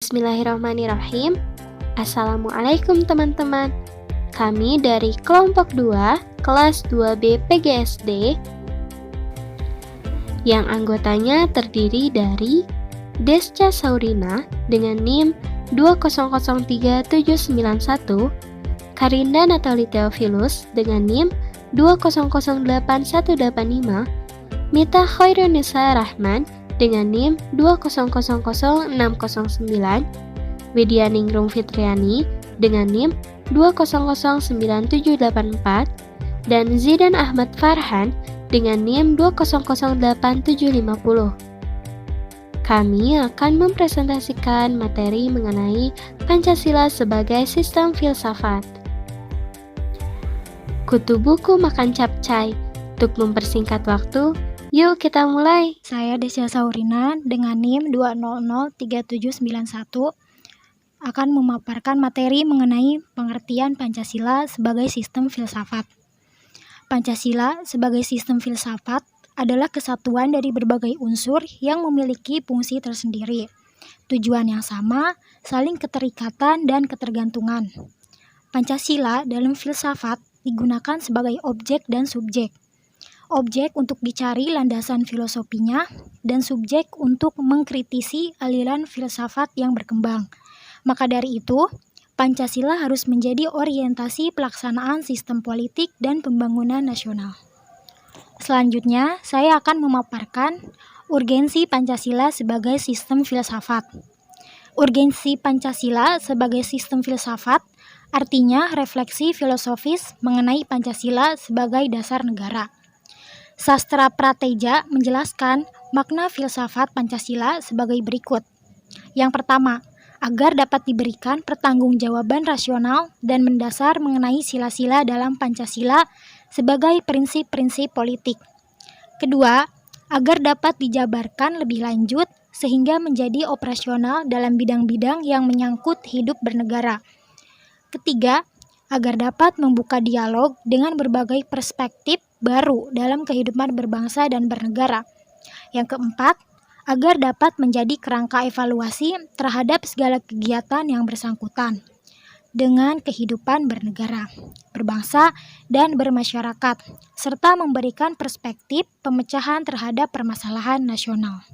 Bismillahirrahmanirrahim. Assalamualaikum teman-teman. Kami dari kelompok 2, kelas 2B PGSD, yang anggotanya terdiri dari Desca Saurina dengan NIM 2003791, Karinda Natali Theophilus dengan NIM 2008185, Mita Khairunisa Rahman dengan NIM 2000609, Widya Ningrum Fitriani dengan NIM 2009784, dan Zidan Ahmad Farhan dengan NIM 2008750. Kami akan mempresentasikan materi mengenai Pancasila sebagai sistem filsafat. Kutu buku makan capcay. Untuk mempersingkat waktu, yuk kita mulai. Saya Desca Saurina dengan NIM 2003791 akan memaparkan materi mengenai pengertian Pancasila sebagai sistem filsafat. Pancasila sebagai sistem filsafat adalah kesatuan dari berbagai unsur yang memiliki fungsi tersendiri, tujuan yang sama, saling keterikatan dan ketergantungan. Pancasila dalam filsafat digunakan sebagai objek dan subjek. Objek untuk dicari landasan filosofinya, dan subjek untuk mengkritisi aliran filsafat yang berkembang. Maka dari itu, Pancasila harus menjadi orientasi pelaksanaan sistem politik dan pembangunan nasional. Selanjutnya, saya akan memaparkan urgensi Pancasila sebagai sistem filsafat. Urgensi Pancasila sebagai sistem filsafat artinya refleksi filosofis mengenai Pancasila sebagai dasar negara. Sastra Prateja menjelaskan makna filsafat Pancasila sebagai berikut. Yang pertama, agar dapat diberikan pertanggungjawaban rasional dan mendasar mengenai sila-sila dalam Pancasila sebagai prinsip-prinsip politik. Kedua, agar dapat dijabarkan lebih lanjut sehingga menjadi operasional dalam bidang-bidang yang menyangkut hidup bernegara. Ketiga, agar dapat membuka dialog dengan berbagai perspektif baru dalam kehidupan berbangsa dan bernegara. Yang keempat, agar dapat menjadi kerangka evaluasi terhadap segala kegiatan yang bersangkutan dengan kehidupan bernegara, berbangsa, dan bermasyarakat, serta memberikan perspektif pemecahan terhadap permasalahan nasional.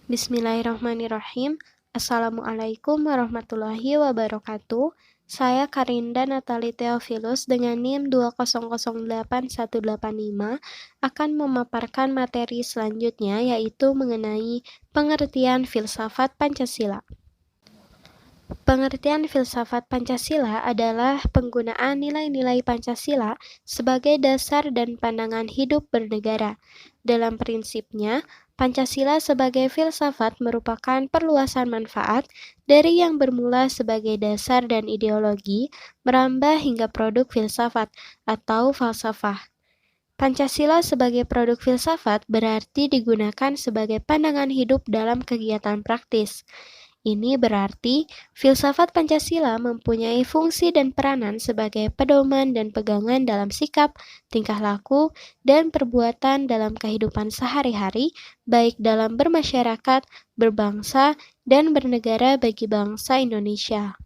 Bismillahirrahmanirrahim. Assalamualaikum warahmatullahi wabarakatuh. Saya Karinda Natali Theophilus dengan NIM 2008185 akan memaparkan materi selanjutnya, yaitu mengenai pengertian filsafat Pancasila. Pengertian filsafat Pancasila adalah penggunaan nilai-nilai Pancasila sebagai dasar dan pandangan hidup bernegara. Dalam prinsipnya, Pancasila sebagai filsafat merupakan perluasan manfaat dari yang bermula sebagai dasar dan ideologi, merambah hingga produk filsafat atau falsafah. Pancasila sebagai produk filsafat berarti digunakan sebagai pandangan hidup dalam kegiatan praktis. Ini berarti filsafat Pancasila mempunyai fungsi dan peranan sebagai pedoman dan pegangan dalam sikap, tingkah laku, dan perbuatan dalam kehidupan sehari-hari, baik dalam bermasyarakat, berbangsa, dan bernegara bagi bangsa Indonesia.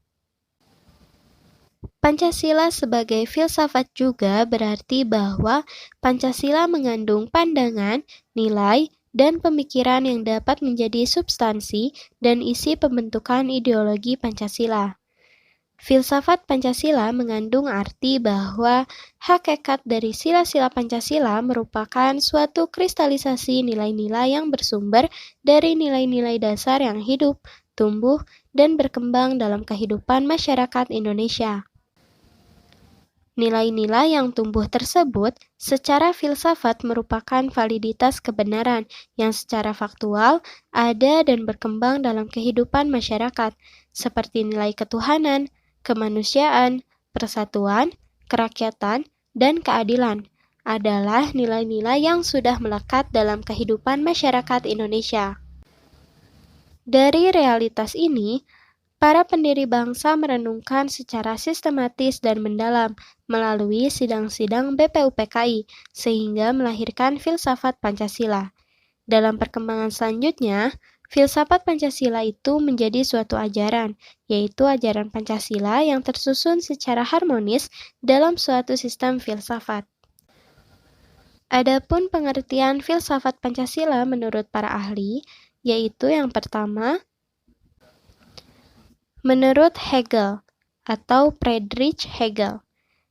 Pancasila sebagai filsafat juga berarti bahwa Pancasila mengandung pandangan, nilai, dan pemikiran yang dapat menjadi substansi dan isi pembentukan ideologi Pancasila. Filsafat Pancasila mengandung arti bahwa hakikat dari sila-sila Pancasila merupakan suatu kristalisasi nilai-nilai yang bersumber dari nilai-nilai dasar yang hidup, tumbuh, dan berkembang dalam kehidupan masyarakat Indonesia. Nilai-nilai yang tumbuh tersebut secara filsafat merupakan validitas kebenaran yang secara faktual ada dan berkembang dalam kehidupan masyarakat, seperti nilai ketuhanan, kemanusiaan, persatuan, kerakyatan, dan keadilan adalah nilai-nilai yang sudah melekat dalam kehidupan masyarakat Indonesia. Dari realitas ini, para pendiri bangsa merenungkan secara sistematis dan mendalam melalui sidang-sidang BPUPKI sehingga melahirkan filsafat Pancasila. Dalam perkembangan selanjutnya, Filsafat Pancasila itu menjadi suatu ajaran, yaitu ajaran Pancasila yang tersusun secara harmonis dalam suatu sistem filsafat. Adapun pengertian filsafat Pancasila menurut para ahli, yaitu yang pertama, menurut Hegel atau Friedrich Hegel,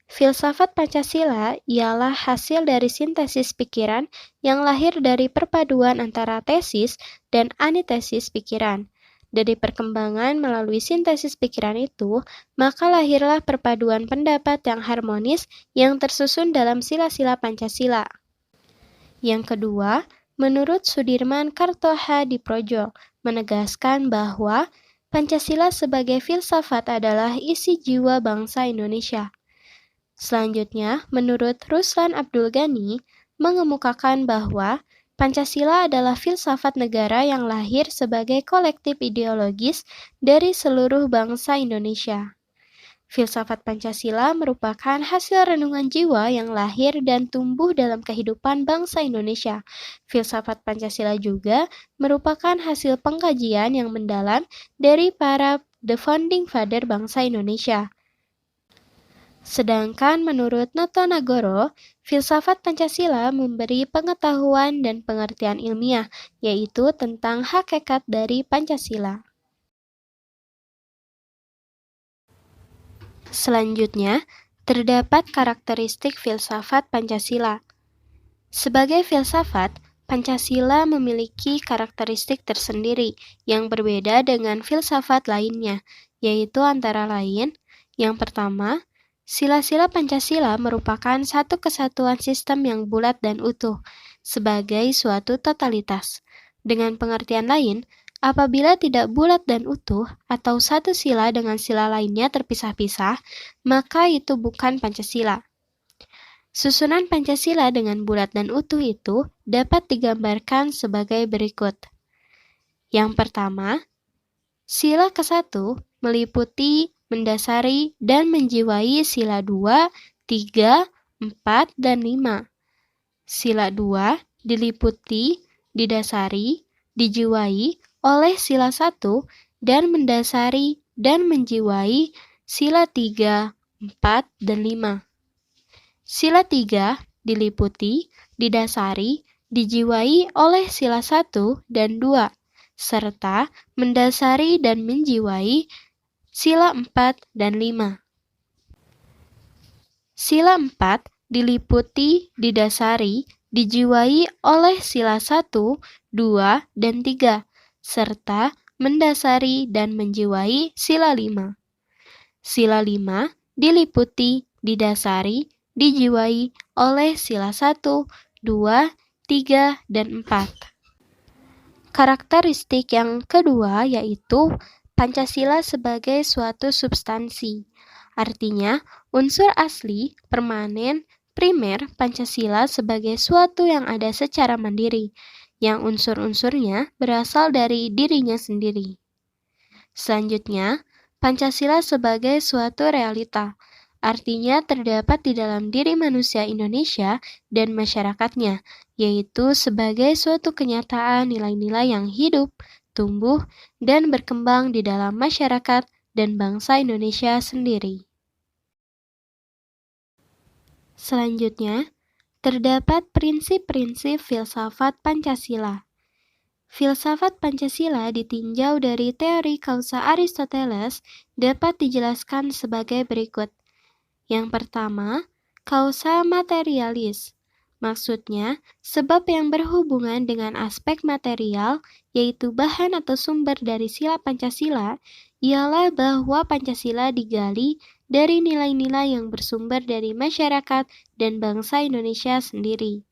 filsafat Pancasila ialah hasil dari sintesis pikiran yang lahir dari perpaduan antara tesis dan antitesis pikiran. Dari perkembangan melalui sintesis pikiran itu, maka lahirlah perpaduan pendapat yang harmonis yang tersusun dalam sila-sila Pancasila. Yang kedua, menurut Sudirman Kartohadiprodjo, menegaskan bahwa Pancasila sebagai filsafat adalah isi jiwa bangsa Indonesia. Selanjutnya, menurut Ruslan Abdul Ghani, mengemukakan bahwa Pancasila adalah filsafat negara yang lahir sebagai kolektif ideologis dari seluruh bangsa Indonesia. Filsafat Pancasila merupakan hasil renungan jiwa yang lahir dan tumbuh dalam kehidupan bangsa Indonesia. Filsafat Pancasila juga merupakan hasil pengkajian yang mendalam dari para the founding father bangsa Indonesia. Sedangkan menurut Noto Nagoro, filsafat Pancasila memberi pengetahuan dan pengertian ilmiah, yaitu tentang hakikat dari Pancasila. Selanjutnya, terdapat karakteristik filsafat Pancasila. Sebagai filsafat, Pancasila memiliki karakteristik tersendiri yang berbeda dengan filsafat lainnya, yaitu antara lain, yang pertama, sila-sila Pancasila merupakan satu kesatuan sistem yang bulat dan utuh, sebagai suatu totalitas. Dengan pengertian lain, apabila tidak bulat dan utuh, atau satu sila dengan sila lainnya terpisah-pisah, maka itu bukan Pancasila. Susunan Pancasila dengan bulat dan utuh itu dapat digambarkan sebagai berikut. Yang pertama, sila ke-1 meliputi, mendasari, dan menjiwai sila 2, 3, 4, dan 5. Sila 2 diliputi, didasari, dijiwai oleh sila 1, dan mendasari dan menjiwai sila 3, 4, dan 5. Sila 3 diliputi, didasari, dijiwai oleh sila 1 dan 2, serta mendasari dan menjiwai sila 4 dan 5. Sila 4 diliputi, didasari, dijiwai oleh sila 1, 2, dan 3, serta mendasari dan menjiwai sila 5. Sila 5 diliputi, didasari, dijiwai oleh sila 1, 2, 3, dan 4. Karakteristik yang kedua yaitu Pancasila sebagai suatu substansi. Artinya, unsur asli, permanen, primer Pancasila sebagai suatu yang ada secara mandiri, yang unsur-unsurnya berasal dari dirinya sendiri. Selanjutnya, Pancasila sebagai suatu realita, artinya terdapat di dalam diri manusia Indonesia dan masyarakatnya, yaitu sebagai suatu kenyataan nilai-nilai yang hidup, tumbuh, dan berkembang di dalam masyarakat dan bangsa Indonesia sendiri. Selanjutnya, terdapat prinsip-prinsip filsafat Pancasila. Filsafat Pancasila ditinjau dari teori kausa Aristoteles dapat dijelaskan sebagai berikut. Yang pertama, kausa materialis. Maksudnya, sebab yang berhubungan dengan aspek material, yaitu bahan atau sumber dari sila Pancasila, ialah bahwa Pancasila digali dari nilai-nilai yang bersumber dari masyarakat dan bangsa Indonesia sendiri.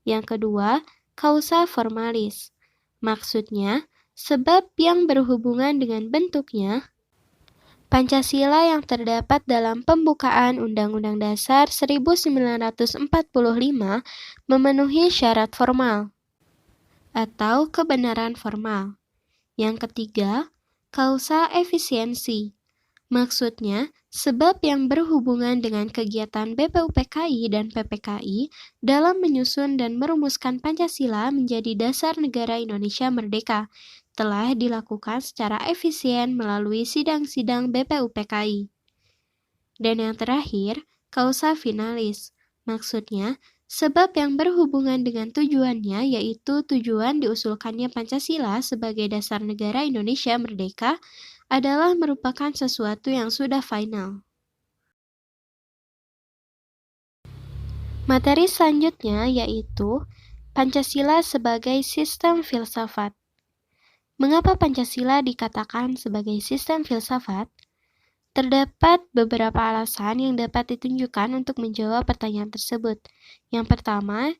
Yang kedua, kausa formalis. Maksudnya, sebab yang berhubungan dengan bentuknya, Pancasila yang terdapat dalam pembukaan Undang-Undang Dasar 1945 memenuhi syarat formal atau kebenaran formal. Yang ketiga, kausa efisiensi. Maksudnya, sebab yang berhubungan dengan kegiatan BPUPKI dan PPKI dalam menyusun dan merumuskan Pancasila menjadi dasar negara Indonesia merdeka, telah dilakukan secara efisien melalui sidang-sidang BPUPKI. Dan yang terakhir, causa finalis. Maksudnya, sebab yang berhubungan dengan tujuannya, yaitu tujuan diusulkannya Pancasila sebagai dasar negara Indonesia merdeka, adalah merupakan sesuatu yang sudah final. Materi selanjutnya yaitu Pancasila sebagai sistem filsafat. Mengapa Pancasila dikatakan sebagai sistem filsafat? Terdapat beberapa alasan yang dapat ditunjukkan untuk menjawab pertanyaan tersebut. Yang pertama,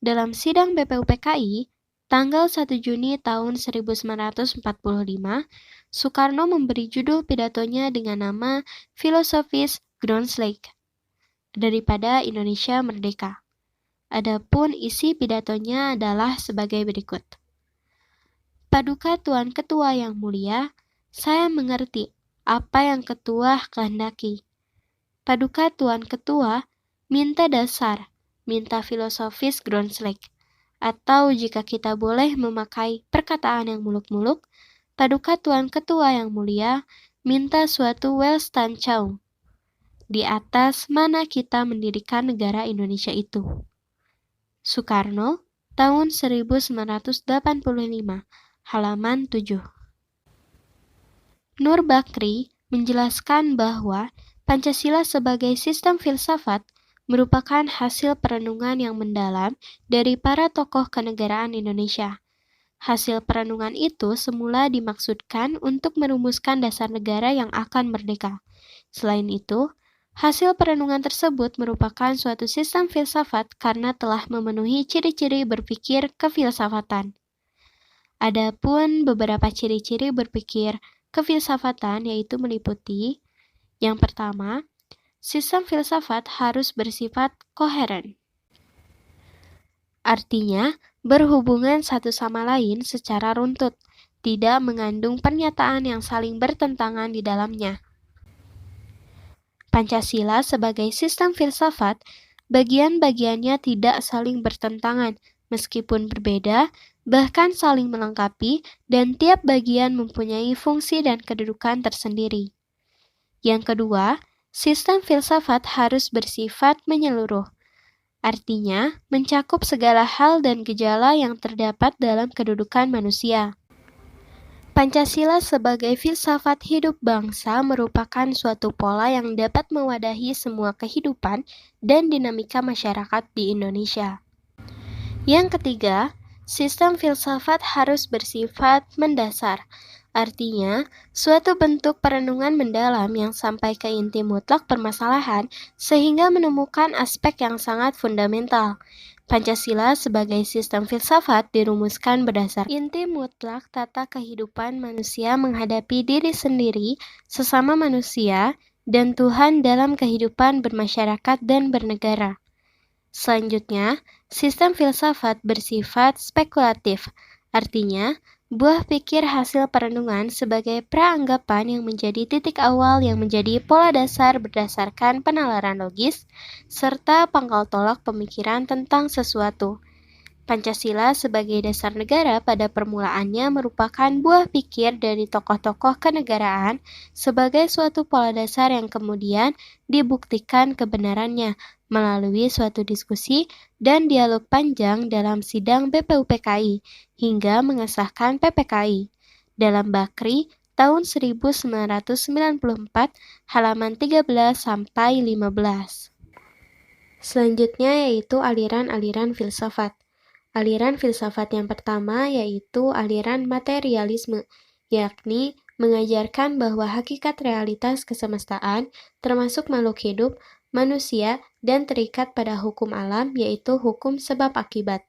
dalam sidang BPUPKI, tanggal 1 Juni tahun 1945, Soekarno memberi judul pidatonya dengan nama Filosofis Groenlandsk daripada Indonesia Merdeka. Adapun isi pidatonya adalah sebagai berikut. Paduka Tuan Ketua yang mulia, saya mengerti apa yang Ketua kehendaki. Paduka Tuan Ketua minta dasar, minta filosofis Groenlandsk. Atau jika kita boleh memakai perkataan yang muluk-muluk, Paduka Tuan Ketua yang mulia minta suatu welstanschauung. Di atas mana kita mendirikan negara Indonesia itu. Soekarno, tahun 1985, halaman 7. Nur Bakri menjelaskan bahwa Pancasila sebagai sistem filsafat merupakan hasil perenungan yang mendalam dari para tokoh kenegaraan Indonesia. Hasil perenungan itu semula dimaksudkan untuk merumuskan dasar negara yang akan merdeka. Selain itu, hasil perenungan tersebut merupakan suatu sistem filsafat karena telah memenuhi ciri-ciri berpikir kefilsafatan. Adapun beberapa ciri-ciri berpikir kefilsafatan yaitu meliputi: yang pertama, sistem filsafat harus bersifat koheren. Artinya, berhubungan satu sama lain secara runtut, tidak mengandung pernyataan yang saling bertentangan di dalamnya. Pancasila sebagai sistem filsafat, bagian-bagiannya tidak saling bertentangan, meskipun berbeda, bahkan saling melengkapi, dan tiap bagian mempunyai fungsi dan kedudukan tersendiri. Yang kedua, sistem filsafat harus bersifat menyeluruh. Artinya, mencakup segala hal dan gejala yang terdapat dalam kedudukan manusia. Pancasila sebagai filsafat hidup bangsa merupakan suatu pola yang dapat mewadahi semua kehidupan dan dinamika masyarakat di Indonesia. Yang ketiga, sistem filsafat harus bersifat mendasar. Artinya, suatu bentuk perenungan mendalam yang sampai ke inti mutlak permasalahan sehingga menemukan aspek yang sangat fundamental. Pancasila sebagai sistem filsafat dirumuskan berdasar inti mutlak tata kehidupan manusia menghadapi diri sendiri, sesama manusia, dan Tuhan dalam kehidupan bermasyarakat dan bernegara. Selanjutnya, sistem filsafat bersifat spekulatif, artinya buah pikir hasil perenungan sebagai praanggapan yang menjadi titik awal yang menjadi pola dasar berdasarkan penalaran logis, serta pangkal tolak pemikiran tentang sesuatu. Pancasila sebagai dasar negara pada permulaannya merupakan buah pikir dari tokoh-tokoh kenegaraan sebagai suatu pola dasar yang kemudian dibuktikan kebenarannya melalui suatu diskusi dan dialog panjang dalam sidang BPUPKI hingga mengesahkan PPKI. Dalam Bakri tahun 1994 halaman 13 sampai 15. Selanjutnya yaitu aliran-aliran filsafat. Aliran filsafat yang pertama yaitu aliran materialisme, yakni mengajarkan bahwa hakikat realitas kesemestaan, termasuk makhluk hidup, manusia, dan terikat pada hukum alam, yaitu hukum sebab akibat.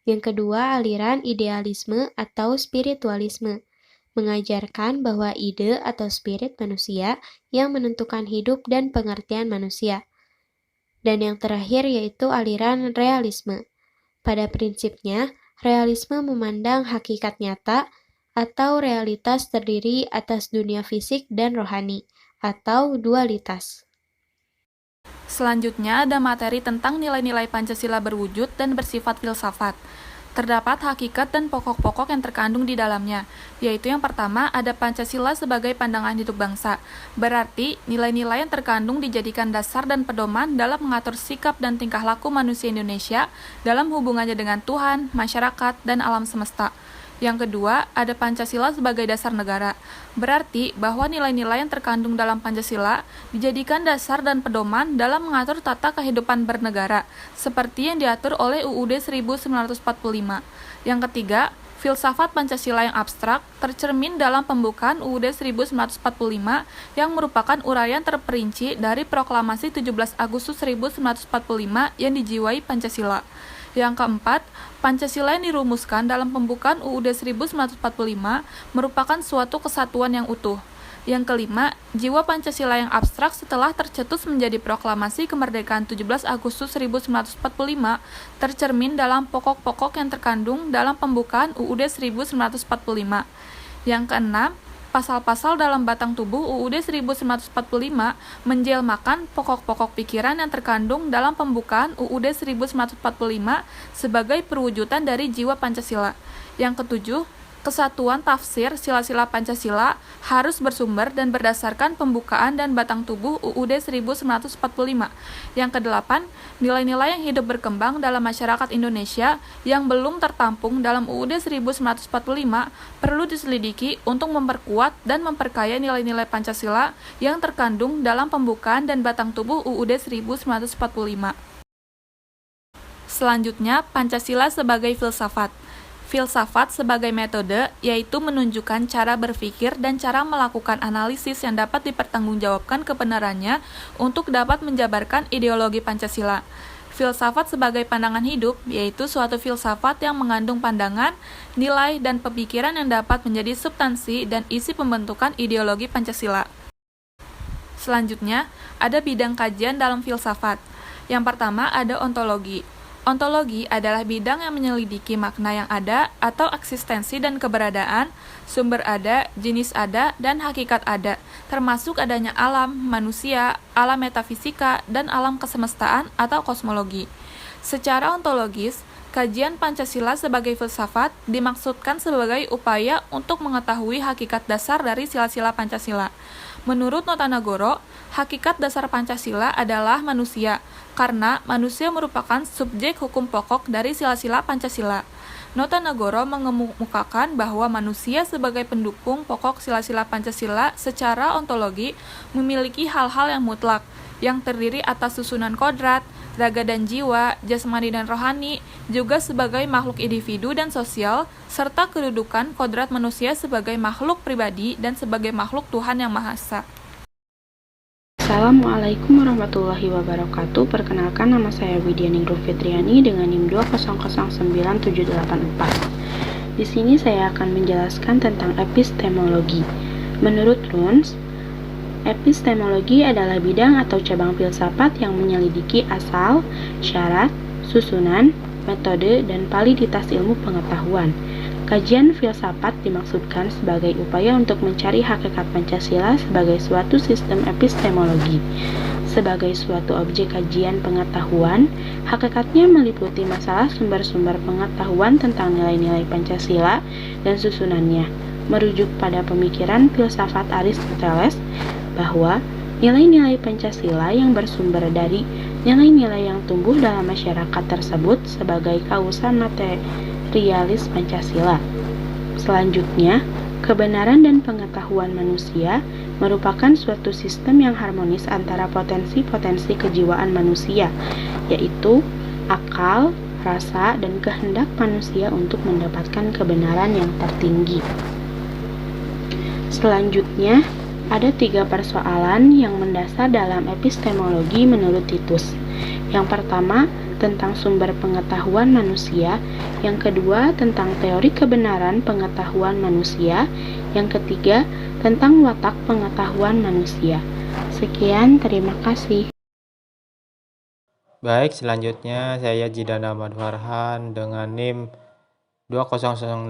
Yang kedua, aliran idealisme atau spiritualisme, mengajarkan bahwa ide atau spirit manusia yang menentukan hidup dan pengertian manusia. Dan yang terakhir yaitu aliran realisme. Pada prinsipnya, realisme memandang hakikat nyata atau realitas terdiri atas dunia fisik dan rohani, atau dualitas. Selanjutnya ada materi tentang nilai-nilai Pancasila berwujud dan bersifat filsafat. Terdapat hakikat dan pokok-pokok yang terkandung di dalamnya, yaitu yang pertama ada Pancasila sebagai pandangan hidup bangsa. Berarti, nilai-nilai yang terkandung dijadikan dasar dan pedoman dalam mengatur sikap dan tingkah laku manusia Indonesia dalam hubungannya dengan Tuhan, masyarakat, dan alam semesta. Yang kedua, ada Pancasila sebagai dasar negara. Berarti bahwa nilai-nilai yang terkandung dalam Pancasila dijadikan dasar dan pedoman dalam mengatur tata kehidupan bernegara, seperti yang diatur oleh UUD 1945. Yang ketiga, filsafat Pancasila yang abstrak tercermin dalam pembukaan UUD 1945 yang merupakan uraian terperinci dari Proklamasi 17 Agustus 1945 yang dijiwai Pancasila. Yang keempat, Pancasila yang dirumuskan dalam pembukaan UUD 1945 merupakan suatu kesatuan yang utuh. Yang kelima, jiwa Pancasila yang abstrak setelah tercetus menjadi Proklamasi Kemerdekaan 17 Agustus 1945 tercermin dalam pokok-pokok yang terkandung dalam pembukaan UUD 1945. Yang keenam, pasal-pasal dalam batang tubuh UUD 1945 menjelmakan pokok-pokok pikiran yang terkandung dalam pembukaan UUD 1945 sebagai perwujudan dari jiwa Pancasila. Yang ketujuh, kesatuan tafsir sila-sila Pancasila harus bersumber dan berdasarkan pembukaan dan batang tubuh UUD 1945. Yang kedelapan, nilai-nilai yang hidup berkembang dalam masyarakat Indonesia yang belum tertampung dalam UUD 1945 perlu diselidiki untuk memperkuat dan memperkaya nilai-nilai Pancasila yang terkandung dalam pembukaan dan batang tubuh UUD 1945. Selanjutnya, Pancasila sebagai filsafat. Filsafat sebagai metode, yaitu menunjukkan cara berpikir dan cara melakukan analisis yang dapat dipertanggungjawabkan kebenarannya untuk dapat menjabarkan ideologi Pancasila. Filsafat sebagai pandangan hidup, yaitu suatu filsafat yang mengandung pandangan, nilai, dan pemikiran yang dapat menjadi substansi dan isi pembentukan ideologi Pancasila. Selanjutnya, ada bidang kajian dalam filsafat. Yang pertama ada ontologi. Ontologi adalah bidang yang menyelidiki makna yang ada atau eksistensi dan keberadaan, sumber ada, jenis ada, dan hakikat ada, termasuk adanya alam, manusia, alam metafisika, dan alam kesemestaan atau kosmologi. Secara ontologis, kajian Pancasila sebagai filsafat dimaksudkan sebagai upaya untuk mengetahui hakikat dasar dari sila-sila Pancasila. Menurut Notonegoro, hakikat dasar Pancasila adalah manusia, karena manusia merupakan subjek hukum pokok dari sila-sila Pancasila. Notonegoro mengemukakan bahwa manusia sebagai pendukung pokok sila-sila Pancasila secara ontologi memiliki hal-hal yang mutlak, yang terdiri atas susunan kodrat, raga dan jiwa, jasmani dan rohani, juga sebagai makhluk individu dan sosial, serta kedudukan kodrat manusia sebagai makhluk pribadi dan sebagai makhluk Tuhan Yang Maha Esa. Assalamualaikum warahmatullahi wabarakatuh. Perkenalkan, nama saya Widya Ningrum Fitriani dengan NIM 2009784. Di sini saya akan menjelaskan tentang epistemologi. Menurut Luns, epistemologi adalah bidang atau cabang filsafat yang menyelidiki asal, syarat, susunan, metode, dan validitas ilmu pengetahuan. Kajian filsafat dimaksudkan sebagai upaya untuk mencari hakikat Pancasila sebagai suatu sistem epistemologi. Sebagai suatu objek kajian pengetahuan, hakikatnya meliputi masalah sumber-sumber pengetahuan tentang nilai-nilai Pancasila dan susunannya. Merujuk pada pemikiran filsafat Aristoteles bahwa nilai-nilai Pancasila yang bersumber dari nilai-nilai yang tumbuh dalam masyarakat tersebut sebagai kausan materialis Pancasila. Selanjutnya, kebenaran dan pengetahuan manusia merupakan suatu sistem yang harmonis antara potensi-potensi kejiwaan manusia, yaitu akal, rasa, dan kehendak manusia untuk mendapatkan kebenaran yang tertinggi. Selanjutnya, ada 3 persoalan yang mendasar dalam epistemologi menurut Titus. Yang pertama, tentang sumber pengetahuan manusia, yang kedua tentang teori kebenaran pengetahuan manusia, yang ketiga tentang watak pengetahuan manusia. Sekian, terima kasih. Baik, selanjutnya saya Jidan Ahmad Farhan dengan NIM 2008750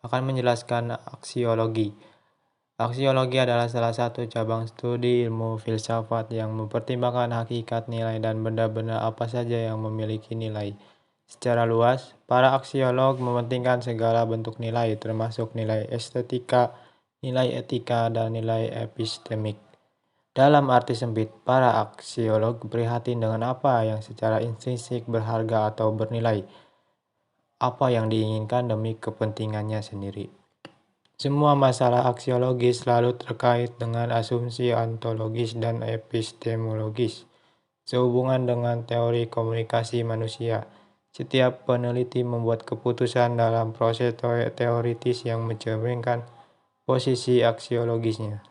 akan menjelaskan aksiologi. Aksiologi adalah salah satu cabang studi ilmu filsafat yang mempertimbangkan hakikat nilai dan benda-benda apa saja yang memiliki nilai, Secara luas, para aksiolog mementingkan segala bentuk nilai, termasuk nilai estetika, nilai etika, dan nilai epistemik. Dalam arti sempit, para aksiolog prihatin dengan apa yang secara intrinsik berharga atau bernilai, apa yang diinginkan demi kepentingannya sendiri. Semua masalah aksiologis selalu terkait dengan asumsi ontologis dan epistemologis, sehubungan dengan teori komunikasi manusia. Setiap peneliti membuat keputusan dalam proses teoritis yang mencerminkan posisi aksiologisnya.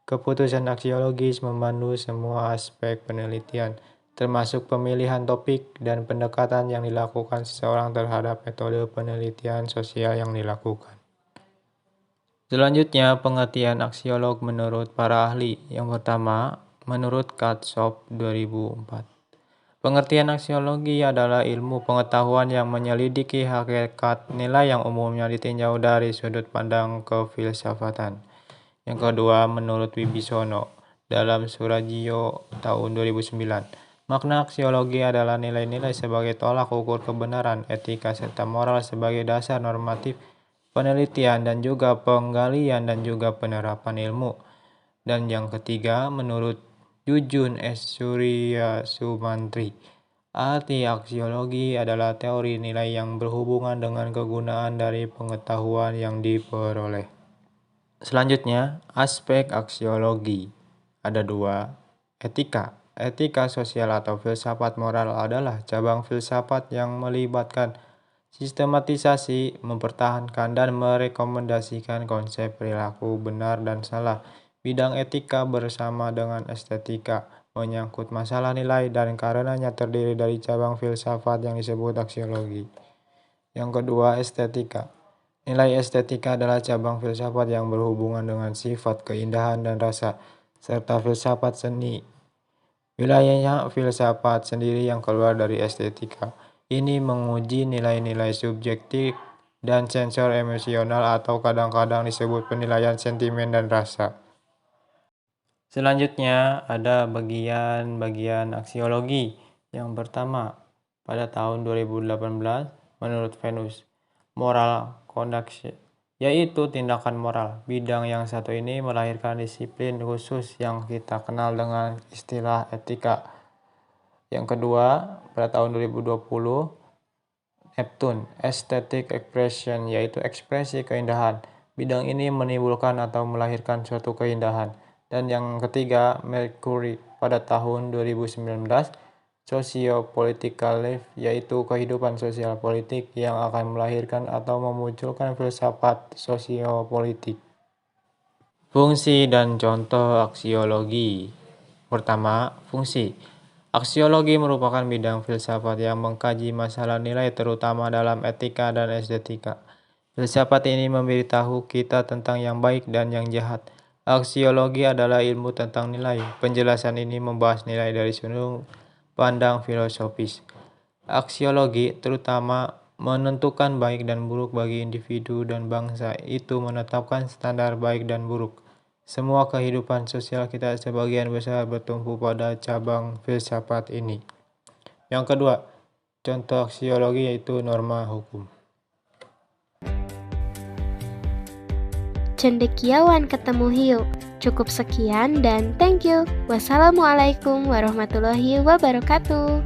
Keputusan aksiologis memandu semua aspek penelitian, termasuk pemilihan topik dan pendekatan yang dilakukan seseorang terhadap metode penelitian sosial yang dilakukan. Selanjutnya, pengertian aksiolog menurut para ahli. Yang pertama, menurut Katsop 2004. Pengertian aksiologi adalah ilmu pengetahuan yang menyelidiki hakikat nilai yang umumnya ditinjau dari sudut pandang kefilsafatan. Yang kedua, menurut Wibisono dalam Surajio tahun 2009, makna aksiologi adalah nilai-nilai sebagai tolak ukur kebenaran, etika, serta moral sebagai dasar normatif penelitian dan juga penggalian dan juga penerapan ilmu. Dan yang ketiga, menurut Jujun S. Surya Sumantri, arti aksiologi adalah teori nilai yang berhubungan dengan kegunaan dari pengetahuan yang diperoleh. Selanjutnya, aspek aksiologi. Ada dua, etika. Etika sosial atau filsafat moral adalah cabang filsafat yang melibatkan sistematisasi, mempertahankan, dan merekomendasikan konsep perilaku benar dan salah. Bidang etika bersama dengan estetika menyangkut masalah nilai dan karenanya terdiri dari cabang filsafat yang disebut aksiologi. Yang kedua, estetika. Nilai estetika adalah cabang filsafat yang berhubungan dengan sifat, keindahan, dan rasa, serta filsafat seni. Wilayahnya filsafat sendiri yang keluar dari estetika. Ini menguji nilai-nilai subjektif dan sensor emosional atau kadang-kadang disebut penilaian sentimen dan rasa. Selanjutnya ada bagian-bagian aksiologi. Yang pertama, pada tahun 2018 menurut Venus, moral conduct, yaitu tindakan moral. Bidang yang satu ini melahirkan disiplin khusus yang kita kenal dengan istilah etika. Yang kedua, pada tahun 2020, Neptune, aesthetic expression, yaitu ekspresi keindahan. Bidang ini menimbulkan atau melahirkan suatu keindahan. Dan yang ketiga, Mercury, pada tahun 2019, socio-political life, yaitu kehidupan sosial politik yang akan melahirkan atau memunculkan filsafat sosiopolitik. Fungsi dan contoh aksiologi. Pertama, fungsi. Aksiologi merupakan bidang filsafat yang mengkaji masalah nilai terutama dalam etika dan estetika. Filsafat ini memberitahu kita tentang yang baik dan yang jahat. Aksiologi adalah ilmu tentang nilai. Penjelasan ini membahas nilai dari sudut pandang filosofis. Aksiologi terutama menentukan baik dan buruk bagi individu dan bangsa. Itu menetapkan standar baik dan buruk. Semua kehidupan sosial kita sebagian besar bertumpu pada cabang filsafat ini. Yang kedua, contoh aksiologi yaitu norma hukum. Cendekiawan ketemu hiu. Cukup sekian dan thank you. Wassalamualaikum warahmatullahi wabarakatuh.